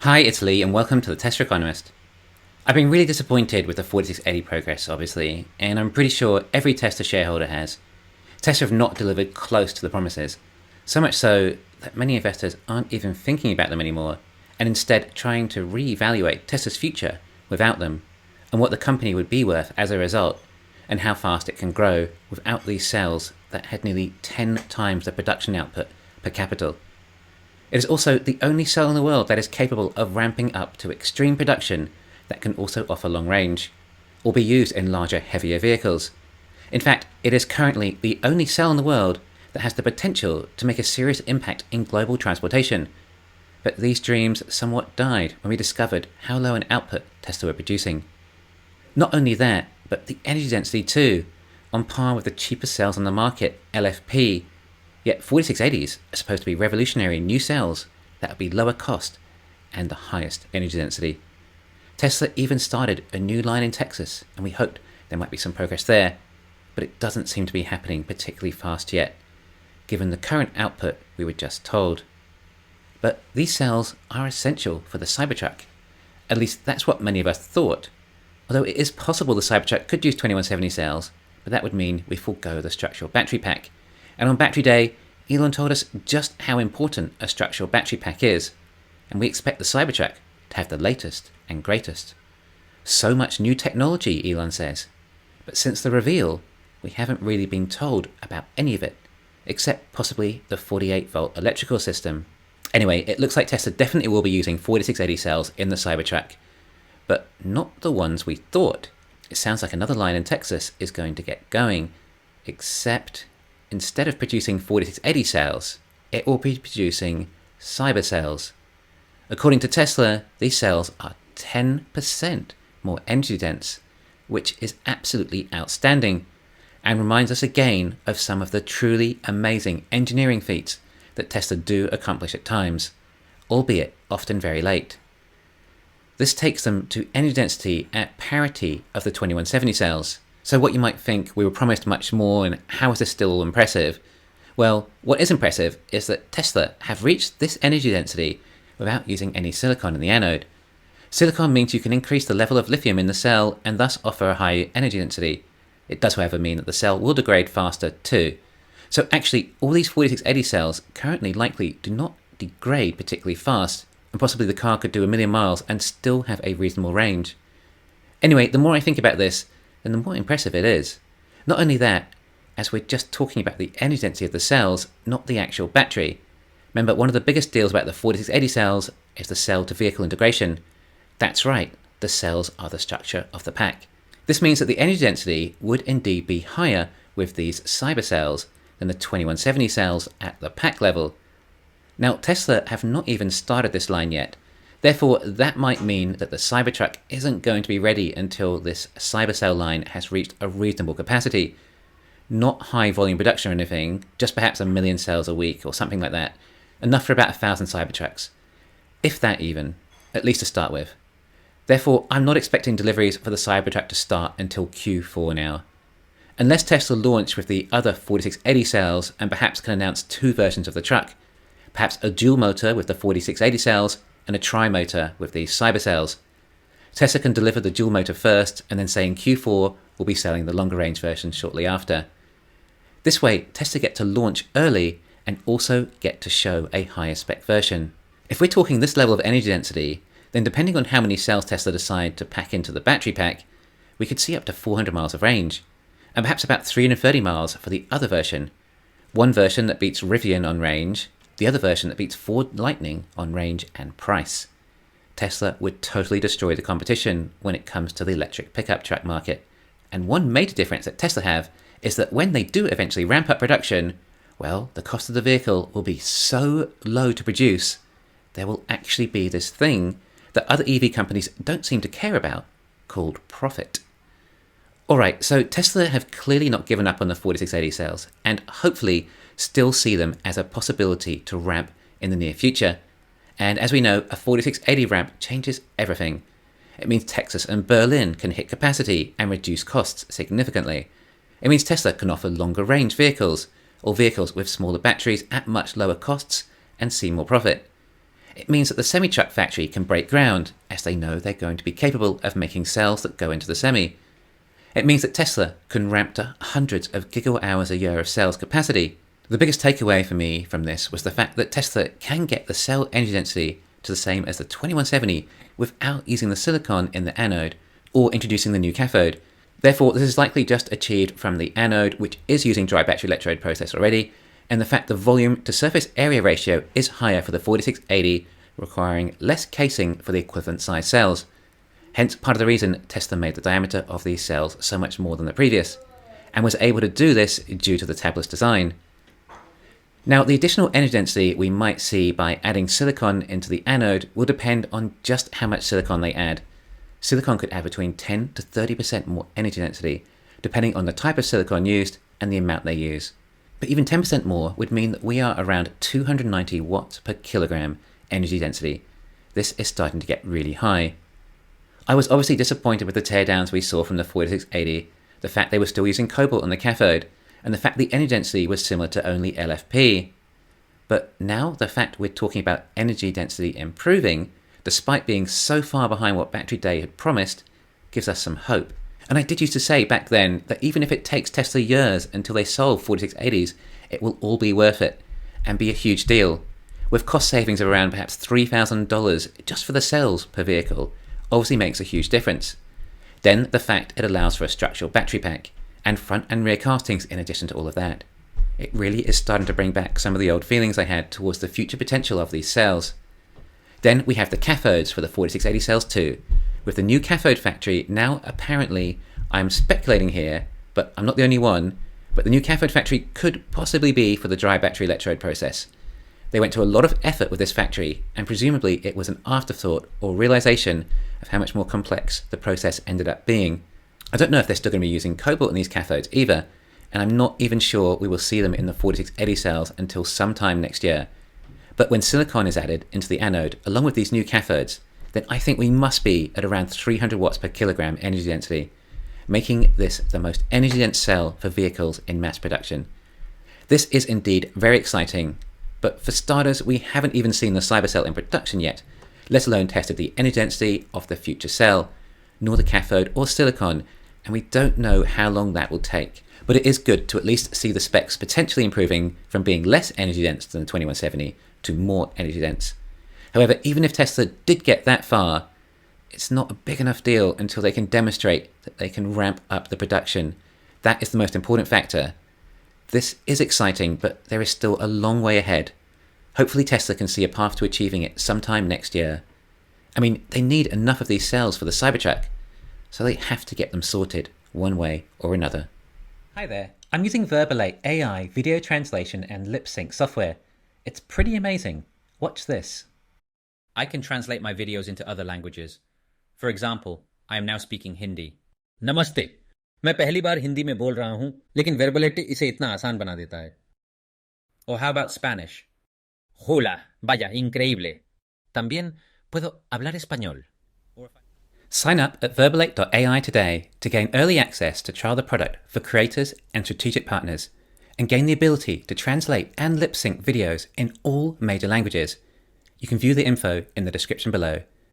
Hi, it's Lee, and welcome to the Tesla Economist. I've been really disappointed with the 4680 progress, obviously, and I'm pretty sure every Tesla shareholder has. Tesla have not delivered close to the promises, so much so that many investors aren't even thinking about them anymore, and instead trying to re-evaluate Tesla's future without them, and what the company would be worth as a result, and how fast it can grow without these cells that had nearly 10 times the production output per capita. It is also the only cell in the world that is capable of ramping up to extreme production that can also offer long range, or be used in larger, heavier vehicles. In fact, it is currently the only cell in the world that has the potential to make a serious impact in global transportation. But these dreams somewhat died when we discovered how low an output Tesla were producing. Not only that, but the energy density too, on par with the cheapest cells on the market, LFP. Yet 4680s are supposed to be revolutionary new cells that would be lower cost and the highest energy density. Tesla even started a new line in Texas, and we hoped there might be some progress there, but it doesn't seem to be happening particularly fast yet, given the current output we were just told. But these cells are essential for the Cybertruck. At least that's what many of us thought, although it is possible the Cybertruck could use 2170 cells, but that would mean we forego the structural battery pack. And on Battery Day, Elon told us just how important a structural battery pack is, and we expect the Cybertruck to have the latest and greatest. So much new technology, Elon says, but since the reveal, we haven't really been told about any of it, except possibly the 48-volt electrical system. Anyway, it looks like Tesla definitely will be using 4680 cells in the Cybertruck, but not the ones we thought. It sounds like another line in Texas is going to get going, except instead of producing 4680 cells, it will be producing cyber cells. According to Tesla, these cells are 10% more energy dense, which is absolutely outstanding, and reminds us again of some of the truly amazing engineering feats that Tesla do accomplish at times, albeit often very late. This takes them to energy density at parity of the 2170 cells. So what you might think, we were promised much more, and how is this still impressive? Well, what is impressive is that Tesla have reached this energy density without using any silicon in the anode. Silicon means you can increase the level of lithium in the cell and thus offer a higher energy density. It does, however, mean that the cell will degrade faster too. So actually, all these 4680 cells currently likely do not degrade particularly fast, and possibly the car could do 1,000,000 miles and still have a reasonable range. Anyway, the more I think about this, then the more impressive it is. Not only that, as we're just talking about the energy density of the cells, not the actual battery. Remember, one of the biggest deals about the 4680 cells is the cell-to-vehicle integration. That's right, the cells are the structure of the pack. This means that the energy density would indeed be higher with these cyber cells than the 2170 cells at the pack level. Now, Tesla have not even started this line yet. Therefore, that might mean that the Cybertruck isn't going to be ready until this Cybercell line has reached a reasonable capacity. Not high volume production or anything, just perhaps 1,000,000 cells a week or something like that. Enough for about 1,000 Cybertrucks. If that even, at least to start with. Therefore, I'm not expecting deliveries for the Cybertruck to start until Q4 now. Unless Tesla launch with the other 4680 cells and perhaps can announce two versions of the truck. Perhaps a dual motor with the 4680 cells and a tri-motor with these cyber cells. Tesla can deliver the dual motor first, and then say in Q4 we'll be selling the longer range version shortly after. This way, Tesla get to launch early and also get to show a higher spec version. If we're talking this level of energy density, then depending on how many cells Tesla decide to pack into the battery pack, we could see up to 400 miles of range, and perhaps about 330 miles for the other version. One version that beats Rivian on range, the other version that beats Ford Lightning on range and price. Tesla would totally destroy the competition when it comes to the electric pickup truck market. And one major difference that Tesla have is that when they do eventually ramp up production, well, the cost of the vehicle will be so low to produce, there will actually be this thing that other EV companies don't seem to care about, called profit. Alright, so Tesla have clearly not given up on the 4680 cells, and hopefully still see them as a possibility to ramp in the near future. And as we know, a 4680 ramp changes everything. It means Texas and Berlin can hit capacity and reduce costs significantly. It means Tesla can offer longer range vehicles, or vehicles with smaller batteries at much lower costs and see more profit. It means that the semi-truck factory can break ground, as they know they're going to be capable of making cells that go into the semi. It means that Tesla can ramp to hundreds of gigawatt hours a year of cells capacity. The biggest takeaway for me from this was the fact that Tesla can get the cell energy density to the same as the 2170 without using the silicon in the anode or introducing the new cathode. Therefore, this is likely just achieved from the anode, which is using dry battery electrode process already, and the fact the volume to surface area ratio is higher for the 4680, requiring less casing for the equivalent size cells. Hence part of the reason Tesla made the diameter of these cells so much more than the previous, and was able to do this due to the tabless design. Now, the additional energy density we might see by adding silicon into the anode will depend on just how much silicon they add. Silicon could add between 10 to 30% more energy density, depending on the type of silicon used and the amount they use. But even 10% more would mean that we are around 290 watts per kilogram energy density. This is starting to get really high. I was obviously disappointed with the teardowns we saw from the 4680, the fact they were still using cobalt on the cathode, and the fact the energy density was similar to only LFP. But now the fact we're talking about energy density improving, despite being so far behind what Battery Day had promised, gives us some hope. And I did used to say back then that even if it takes Tesla years until they solve 4680s, it will all be worth it and be a huge deal. With cost savings of around perhaps $3,000 just for the cells per vehicle, obviously makes a huge difference. Then the fact it allows for a structural battery pack and front and rear castings in addition to all of that. It really is starting to bring back some of the old feelings I had towards the future potential of these cells. Then we have the cathodes for the 4680 cells too. With the new cathode factory now apparently, I'm speculating here, but I'm not the only one, but the new cathode factory could possibly be for the dry battery electrode process. They went to a lot of effort with this factory, and presumably it was an afterthought or realization of how much more complex the process ended up being. I don't know if they're still going to be using cobalt in these cathodes either, and I'm not even sure we will see them in the 4680 cells until sometime next year. But when silicon is added into the anode, along with these new cathodes, then I think we must be at around 300 watts per kilogram energy density, making this the most energy dense cell for vehicles in mass production. This is indeed very exciting, but for starters, we haven't even seen the Cybercell in production yet, let alone tested the energy density of the future cell, nor the cathode or silicon, and we don't know how long that will take. But it is good to at least see the specs potentially improving from being less energy dense than the 2170 to more energy dense. However, even if Tesla did get that far, it's not a big enough deal until they can demonstrate that they can ramp up the production. That is the most important factor. This is exciting, but there is still a long way ahead. Hopefully Tesla can see a path to achieving it sometime next year. I mean, they need enough of these cells for the Cybertruck, so they have to get them sorted one way or another. Hi there, I'm using Verbalate AI video translation and lip sync software. It's pretty amazing. Watch this. I can translate my videos into other languages. For example, I am now speaking Hindi. नमस्ते, मैं पहली बार हिंदी में बोल रहा हूं, लेकिन वर्बलेट इसे इतना आसान बना देता है. Or how about Spanish? Hola, vaya, increíble. También puedo hablar español. Sign up at verbalate.ai today to gain early access to trial the product for creators and strategic partners, and gain the ability to translate and lip sync videos in all major languages. You can view the info in the description below.